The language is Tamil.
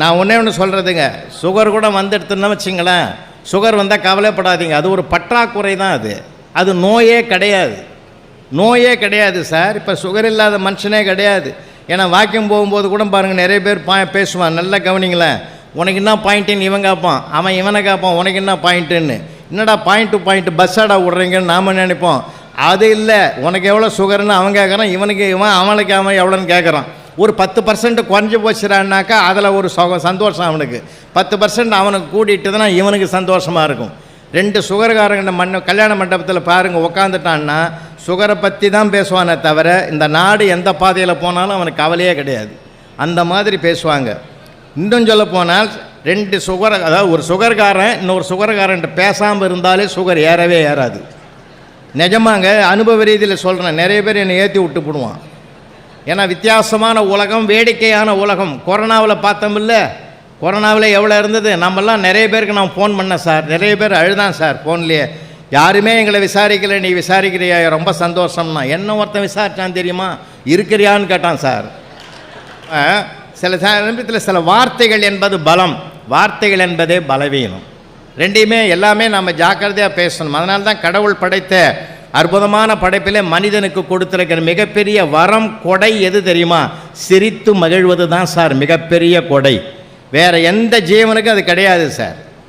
நான் ஒன்றே ஒன்று சொல்கிறதுங்க, சுகர் கூட வந்துடுத்துன்னு வச்சுங்களேன், சுகர் வந்தால் கவலைப்படாதீங்க, அது ஒரு பற்றாக்குறை தான். அது நோயே கிடையாது, நோயே கிடையாது சார். இப்போ சுகர் இல்லாத மனுஷனே கிடையாது. ஏன்னா வாக்கிங் போகும்போது கூட பாருங்கள், நிறைய பேர் பேசுவான், நல்லா கவனிங்களேன். உனக்கு என்ன பாயிண்ட்டுன்னு இவன் கேட்பான், அவன் இவனை கேட்பான் உனக்கு என்ன பாயிண்ட்டுன்னு. என்னடா பாயிண்ட் டு பாயிண்ட் பஸ்ஸாடா விட்றீங்கன்னு நாம் நினைப்போம். அது இல்லை, உனக்கு எவ்வளோ சுகர்னு அவன் கேட்குறான், இவனுக்கு இவன் அவனுக்கு அவன் எவ்வளோன்னு கேட்குறான். ஒரு 10% குறைஞ்சி போச்சுறான்னாக்கா அதில் ஒரு சந்தோஷம் அவனுக்கு. 10% அவனுக்கு கூட்டிகிட்டுதுன்னா இவனுக்கு சந்தோஷமாக இருக்கும். 2 சுகர்காரங்க கல்யாண மண்டபத்தில் பாருங்கள் உட்காந்துட்டான்னா சுகரை பற்றி தான் பேசுவானே தவிர இந்த நாடு எந்த பாதையில் போனாலும் அவனுக்கு கவலையே கிடையாது. அந்த மாதிரி பேசுவாங்க. இன்னும் சொல்ல போனால் 2 சுகர், அதாவது ஒரு சுகர்காரன் இன்னொரு சுகர்காரன்ட்டு பேசாமல் இருந்தாலே சுகர் ஏறவே ஏறாது. நிஜமாங்க, அனுபவ ரீதியில் சொல்கிறேன். நிறைய பேர் என்னை ஏற்றி விட்டு போடுவான். ஏன்னா வித்தியாசமான உலகம், வேடிக்கையான உலகம். கொரோனாவில் பார்த்தோமில்ல, கொரோனாவில் எவ்வளோ இருந்தது. நம்மெல்லாம் நிறைய பேருக்கு நான் ஃபோன் பண்ணேன் சார், நிறைய பேர் அழுதான் சார் ஃபோன்லேயே. யாருமே எங்களை விசாரிக்கலை, நீ விசாரிக்கிறியா, ரொம்ப சந்தோஷம்னா. என்ன ஒருத்தன் விசாரிச்சான் தெரியுமா, இருக்கிறியான்னு கேட்டான் சார். சில சமயத்தில் சில வார்த்தைகள் என்பது பலம், வார்த்தைகள் என்பதே பலவீனம். ரெண்டையுமே எல்லாமே நம்ம ஜாக்கிரதையாக பேசணும். அதனால தான் கடவுள் படைத்த அற்புதமான படைப்பிலே மனிதனுக்கு கொடுத்துருக்கிற மிகப்பெரிய வரம், கொடை எது தெரியுமா? சிரித்து மகிழ்வது தான் சார் மிகப்பெரிய கொடை. வேறு எந்த ஜீவனுக்கும் அது கிடையாது சார்.